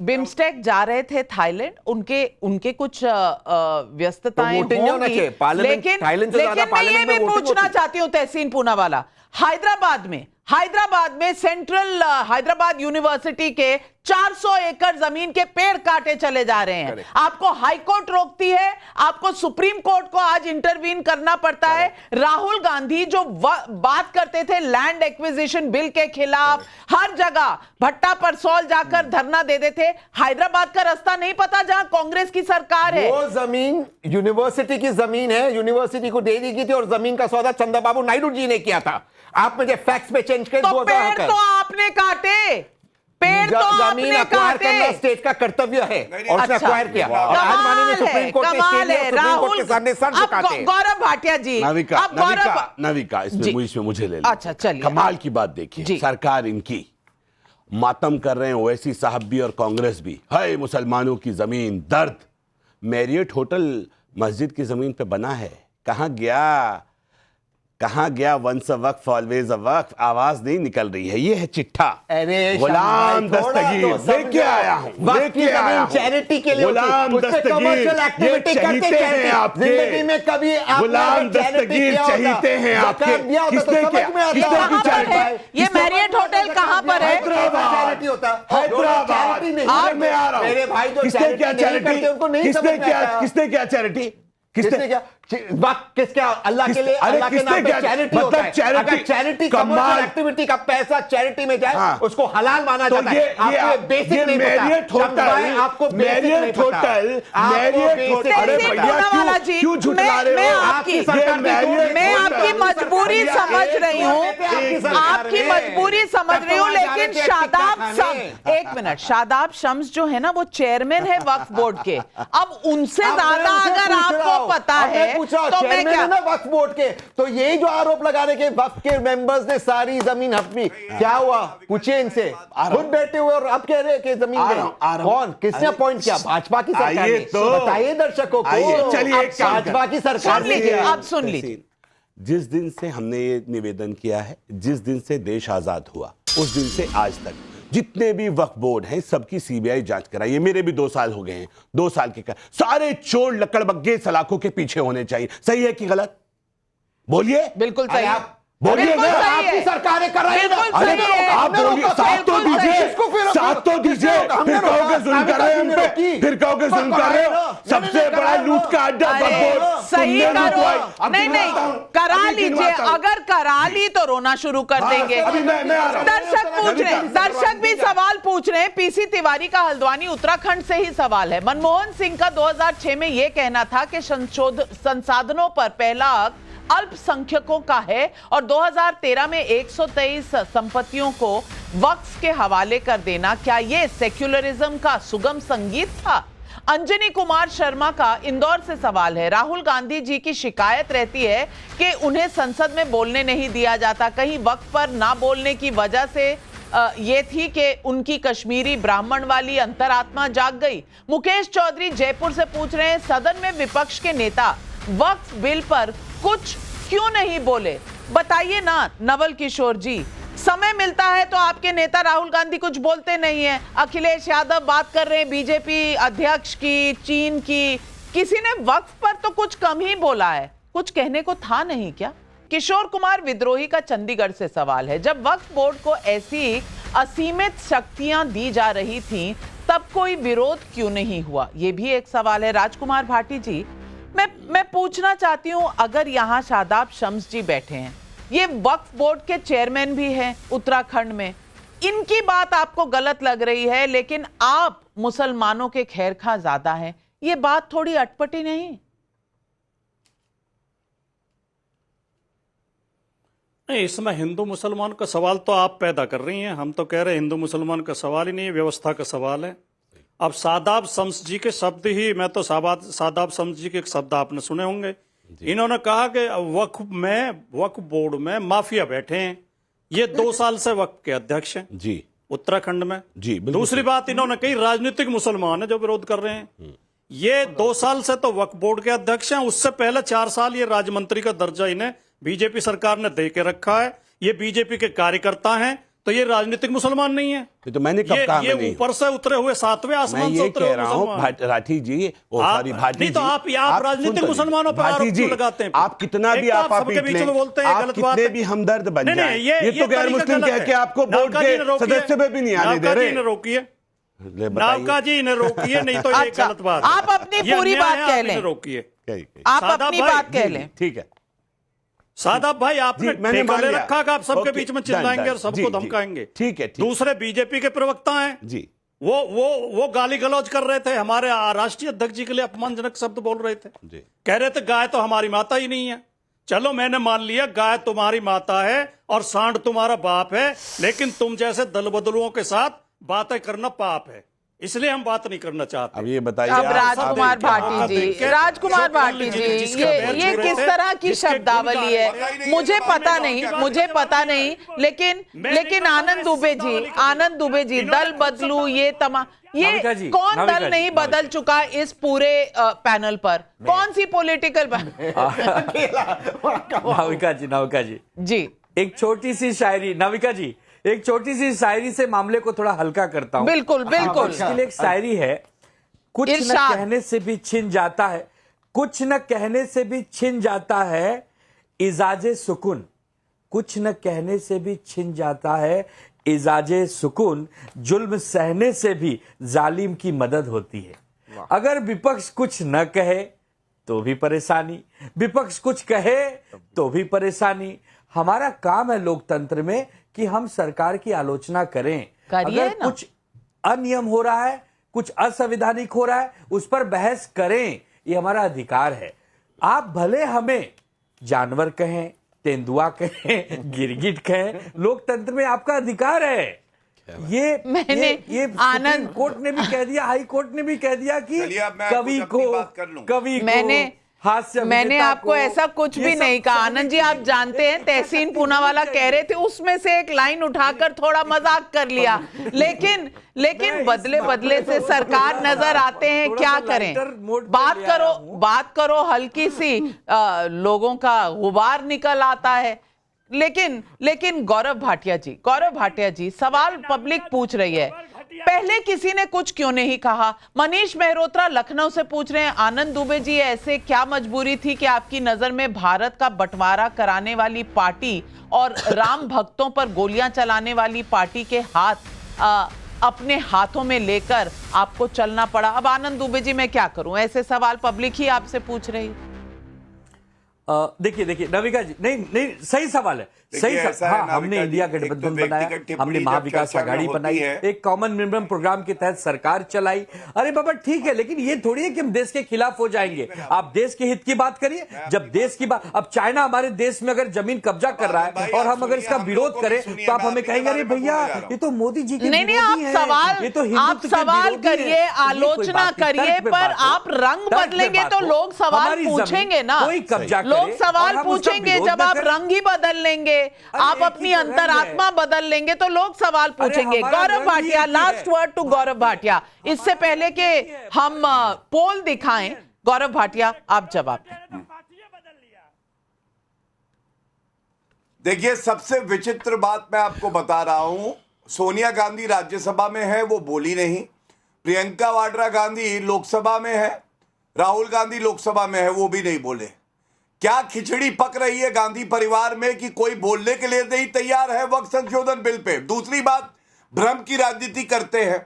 बिम्स्टेक जा रहे थे थाईलैंड, उनके कुछ व्यस्तताएं होंगी, लेकिन मैं ये भी पूछना चाहती हूं तहसीन पूनावाला, हैदराबाद में सेंट्रल हैदराबाद यूनिवर्सिटी के 400 एकड़ जमीन के पेड़ काटे चले जा रहे हैं। आपको हाई कोर्ट रोकती है, आपको सुप्रीम कोर्ट को आज इंटरवीन करना पड़ता है। राहुल गांधी जो बात करते थे लैंड एक्विजिशन बिल के खिलाफ, हर जगह भट्टा पर सॉल जाकर धरना दे देते। हैदराबाद का रास्ता नहीं पता जहां कांग्रेस की सरकार है। वो जमीन यूनिवर्सिटी की जमीन है, यूनिवर्सिटी को दे दी गई थी और जमीन का सौदा चंद्रबाबू नायडू जी ने किया था। आप मुझे फैक्ट्स पे चेंज कर तो पेड़ तो आपने काटे, पेड़ तो आपने काटे। स्टेट का कर्तव्य है और उसने एक्वायर किया। और आज माननीय सुप्रीम कोर्ट के सामने सर झुकाते हैं। गौरव भाटिया जी, नाविका इसमें मुझे ले लो। अच्छा चलिए, कमाल की बात देखिए, सरकार इनकी मातम कर रहे हैं, ओवैसी साहब भी और कांग्रेस भी। हाय मुसलमानों की जमीन, दर्द। मैरियट होटल मस्जिद की जमीन पे बना है, कहां गया once a Waqf always a वक्फ? आवाज नहीं निकल रही है। ये है चिट्ठा। गुलाम दस्तगीर लेके आया हूं, चैरिटी के लिए गुलाम दस्तगीर चहीते हैं आपके, गुलाम दस्तगीर चहीते हैं आपके। किसने किया? ये मैरियट होटल कहां पर है? हैदराबाद। मैं आ रहा हूं। मेरे भाई जो किसने क्या चैरिटी? किसने क्या चैरिटी? किसने क्या वक्त किसके अल्लाह के लिए अल्लाह के नाम पे चैरिटी होता है। अगर चैरिटी कमर्शियल एक्टिविटी का पैसा चैरिटी में जाए उसको हलाल माना जाता है। आपको बेसिक नहीं पता। आपको मैरियट होटल अरे भैया क्यों झुठला रहे हो? मैं आपकी मजबूरी समझ रही हूँ, आपकी मजबूरी समझ रही हूँ, लेकिन शादाब शम्स, एक मिनट, शादाब शम्स जो है ना वो चेयरमैन है वक्फ बोर्ड के। अब उनसे ज्यादा अगर आपको पता है तो मैं क्या ना वक्फ बोर्ड के, तो यही जो आरोप लगाने के वक्फ के मेंबर्स ने सारी जमीन हड़पी, क्या हुआ पूछिए इनसे। खुद बैठे हुए और अब कह रहे हैं कि जमीन कौन किसने अपॉइंट किया? भाजपा की सरकार ने। बताइए दर्शकों को, चलिए भाजपा की सरकार ने। आप सुन लीजिए, जिस दिन से हमने ये निवेदन किया है, जिस दिन से देश आजाद हुआ उस दिन से आज तक जितने भी वक्फ बोर्ड हैं सबकी सीबीआई जांच कराई है। मेरे भी 2 साल हो गए हैं, 2 साल के सारे चोर लकड़बग्गे सलाखों के पीछे होने चाहिए। सही है कि गलत? बोलिए। बिल्कुल सही है, बोलिए ना। आपकी सरकारें कर रही है। अरे आप बोलिए, साथ तो दीजिए, साथ तो दीजिए। फिर कहोगे जुल्म कर रहे हैं हम पे, फिर कहोगे जुल्म कर रहे हो। सबसे बड़ा लूट का अड्डा वक्फ बोर्ड। सही करो, नहीं करा लीजिए, अगर करा ली तो रोना शुरू कर देंगे। दर्शक पूछ रहे हैं, दर्शक भी सवाल पूछ रहे हैं। पीसी तिवारी का हल्द्वानी उत्तराखंड से ही सवाल है। मनमोहन सिंह का 2006 में यह कहना था कि संसाधनों पर पहला हक अल्पसंख्यकों का है और 2013 में 123 संपत्तियों को वक्फ के हवाले कर देना, क्या यह सेक्युलरिज्म का सुगम संगीत था? अंजनी कुमार शर्मा का इंदौर से सवाल है। राहुल गांधी जी की शिकायत रहती है कि उन्हें संसद में बोलने नहीं दिया जाता। कहीं वक्फ पर ना बोलने की वजह से ये थी कि उनकी कश्मीरी ब्राह्मण वाली अंतरात्मा जाग गई। मुकेश चौधरी जयपुर से पूछ रहे हैं, सदन में विपक्ष के नेता वक्फ बिल पर कुछ क्यों नहीं बोले? बताइए ना नवल किशोर जी, समय मिलता है तो आपके नेता राहुल गांधी कुछ बोलते नहीं है। अखिलेश यादव बात कर रहे हैं बीजेपी अध्यक्ष की, चीन की, किसी ने वक्फ पर तो कुछ कम ही बोला है। कुछ कहने को था नहीं क्या? किशोर कुमार विद्रोही का चंडीगढ़ से सवाल है, जब वक्फ बोर्ड को ऐसी असीमित शक्तियां दी जा रही थीं तब कोई विरोध क्यों नहीं हुआ? यह भी एक सवाल है। राजकुमार भाटी जी, मैं पूछना चाहती हूं, अगर यहां शादाब शम्स जी बैठे हैं, ये वक्फ बोर्ड के चेयरमैन भी हैं उत्तराखंड में, इनकी बात आपको गलत लग रही है लेकिन आप मुसलमानों के खैरखा ज्यादा हैं, ये बात थोड़ी अटपटी नहीं? नहीं, इसमें हिंदू मुसलमान का सवाल तो आप पैदा कर रही हैं। हम तो कह रहे हैं हिंदू मुसलमान का सवाल ही नहीं है, व्यवस्था का सवाल है। अब शादाब शम्स जी के शब्द ही, मैं तो शादाब शम्स जी के एक शब्द आपने सुने होंगे। इन्होंने कहा कि वक्फ बोर्ड में माफिया बैठे हैं। ये 2 साल से वक्फ के अध्यक्ष हैं जी उत्तराखंड में जी। दूसरी बात इन्होंने कही, राजनीतिक मुसलमान है जो विरोध कर रहे हैं। ये 2 साल से तो वक्फ बोर्ड के अध्यक्ष हैं, उससे पहले 4 साल ये राज्य मंत्री का दर्जा इन्हें बीजेपी सरकार ने दे के रखा है। ये बीजेपी के कार्यकर्ता हैं, तो ये राजनीतिक मुसलमान नहीं है। तो मैंने कब कहा? ये ऊपर से उतरे हुए 7वें आसमान से उतरे हुए मुसलमान। राठी जी, भाटी नहीं तो आप राजनीतिक मुसलमानों पर आरोप क्यों लगाते हैं? आप कितना भी आप सबके बीच में बोलते हैं, गलत बात है। भी हमदर्द बन जाए, ये तो गैर मुस्लिम कह के आपको बोर्ड के सदस्य में भी नहीं आने दे रहे। रोकिए नावका जी, इन्हें रोकिए, नहीं तो ये गलत बात। आप अपनी पूरी बात कह लें, रोकिए, आप अपनी बात कह लें। ठीक है शादाब भाई, आपने ठेका ले रखा कि आप सबके बीच में चिल्लाएंगे और सबको धमकाएंगे। ठीक है। दूसरे बीजेपी के प्रवक्ता हैं जी, वो गाली गलौज कर रहे थे, हमारे राष्ट्रीय अध्यक्ष जी के लिए अपमानजनक शब्द बोल रहे थे जी। कह रहे थे गाय तो हमारी माता ही नहीं है। चलो मैंने मान लिया गाय तुम्हारी माता है और सांड तुम्हारा बाप है, लेकिन तुम जैसे दल बदलुओं के साथ बातें करना पाप है, इसलिए हम बात नहीं करना चाहते। अब ये बताइए, अब राजकुमार भाटी जी, राजकुमार भाटी जी, ये किस तरह की शब्दावली है? मुझे पता नहीं, लेकिन आनंद दुबे जी, दल बदलू, ये कौन दल नहीं बदल चुका इस पूरे पैनल पर? कौन सी पॉलिटिकल नाविका जी, एक छोटी सी शायरी, नाविका जी एक छोटी सी शायरी से मामले को थोड़ा हल्का करता हूं। बिल्कुल। इसके लिए एक शायरी है, कुछ न कहने से भी छिन जाता है, कुछ न कहने से भी छिन जाता है इजाजे सुकून, कुछ न कहने से भी छिन जाता है इजाजे सुकून, जुल्म सहने से भी जालिम की मदद होती है। अगर विपक्ष कुछ न कहे तो भी परेशानी, विपक्ष कुछ कहे तो भी परेशानी। हमारा काम है लोकतंत्र में कि हम सरकार की आलोचना करें, करिए अगर ना। कुछ अनियम हो रहा है, कुछ असंवैधानिक हो रहा है, उस पर बहस करें, ये हमारा अधिकार है। आप भले हमें जानवर कहें, तेंदुआ कहें, गिरगिट कहें, लोकतंत्र में आपका अधिकार है। ये आनंद कोर्ट ने भी कह दिया, हाई कोर्ट ने भी कह दिया कि चलिए अब मैं कवि अपनी को बात कर लूं। हास्य मैंने अभिनेता आपको को, ऐसा कुछ ये भी सब नहीं कहा। आनंद जी, आप जानते हैं तहसीन पूनावाला कह रहे थे, उसमें से एक लाइन उठाकर थोड़ा मजाक कर लिया, लेकिन बदले बदले से सरकार नजर आते हैं, क्या करें। बात करो हल्की सी, लोगों का गुबार निकल आता है। लेकिन गौरव भाटिया जी, सवाल पब्लिक पूछ रही है, पहले किसी ने कुछ क्यों नहीं कहा? मनीष मेहरोत्रा लखनऊ से पूछ रहे हैं, आनंद दुबे जी, ऐसे क्या मजबूरी थी कि आपकी नजर में भारत का बंटवारा कराने वाली पार्टी और राम भक्तों पर गोलियां चलाने वाली पार्टी के हाथ अपने हाथों में लेकर आपको चलना पड़ा? अब आनंद दुबे जी, मैं क्या करूं, ऐसे सवाल पब्लिक ही आपसे पूछ रही। देखिए नविका जी, नहीं सही सवाल है, सही सवाल। हाँ, हमने इंडिया गठबंधन बनाया, हमने महाविकास आघाड़ी बनाई, एक कॉमन मिनिमम प्रोग्राम के तहत सरकार चलाई। अरे बाबा ठीक है, लेकिन ये थोड़ी है कि हम देश के खिलाफ हो जाएंगे। आप देश के हित की बात करिए। जब देश की बात, अब चाइना हमारे देश में अगर जमीन कब्जा कर रहा है और हम अगर इसका विरोध करें तो आप हमें कहेंगे अरे भैया ये तो मोदी जी के नहीं, आप सवाल करिए, आलोचना करिए, पर आप रंग बदलेंगे तो लोग सवाल पूछेंगे ना। कोई कब्जा, लोग सवाल पूछेंगे जब आप रंग ही बदल लेंगे, आप अपनी अंतरात्मा बदल लेंगे तो लोग सवाल पूछेंगे। Gaurav Bhatia, last word to Gaurav Bhatia, इससे पहले कि हम पोल दिखाएं, गौरव भाटिया आप जवाब दें। देखिए, सबसे विचित्र बात मैं आपको बता रहा हूं, सोनिया गांधी राज्यसभा में है, वो बोली नहीं। प्रियंका वाड्रा गांधी लोकसभा में है, राहुल गांधी लोकसभा में है, वो भी नहीं बोले। क्या खिचड़ी पक रही है गांधी परिवार में कि कोई बोलने के लिए नहीं तैयार है वक्त संशोधन बिल पे। दूसरी बात, भ्रम की राजनीति करते हैं।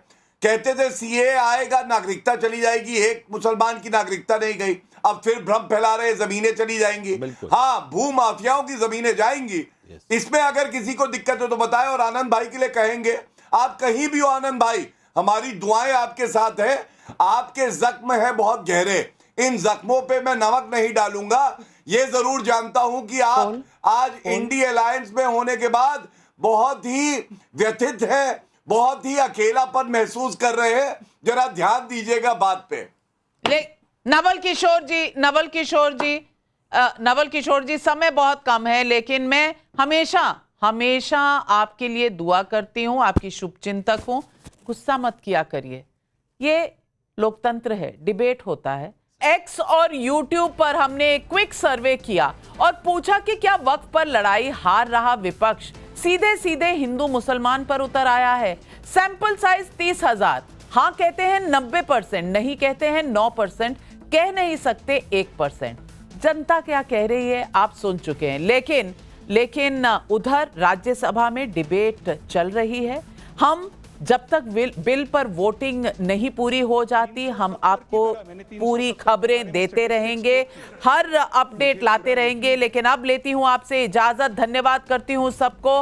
कहते थे सीए आएगा, नागरिकता चली जाएगी, एक मुसलमान की नागरिकता नहीं गई। अब फिर भ्रम फैला रहे, जमीनें चली जाएंगी। हाँ, भू माफियाओं की जमीनें जाएंगी। इसमें अगर किसी को दिक्कत हो तो बताएं। और आनंद भाई के लिए कहेंगे, आप कहीं भी हो आनंद भाई, हमारी दुआएं आपके साथ है। आपके जख्म है बहुत गहरे, इन जख्मों पे मैं नमक नहीं डालूंगा। ये जरूर जानता हूं कि आप आज इंडी अलायंस में होने के बाद बहुत ही व्यथित है, बहुत ही अकेलापन महसूस कर रहे हैं। जरा ध्यान दीजिएगा बात पे। नवल किशोर जी, समय बहुत कम है, लेकिन मैं हमेशा आपके लिए दुआ करती हूं, आपकी शुभचिंतक हूं। गुस्सा मत किया करिए, ये लोकतंत्र है, डिबेट होता है। एक्स और यूट्यूब पर हमने एक क्विक सर्वे किया और पूछा कि क्या वक्फ पर लड़ाई हार रहा विपक्ष सीधे हिंदू मुसलमान पर उतर आया है। सैंपल साइज 30,000, हाँ कहते हैं 90%, नहीं कहते हैं 9%, कह नहीं सकते 1%। जनता क्या कह रही है आप सुन चुके हैं, लेकिन उधर राज्यसभा में डिबेट चल रही है। हम जब तक बिल पर वोटिंग नहीं पूरी हो जाती, हम आपको पूरी खबरें देते रहेंगे, हर अपडेट लाते रहेंगे। लेकिन अब लेती हूं आपसे इजाजत, धन्यवाद करती हूं सबको।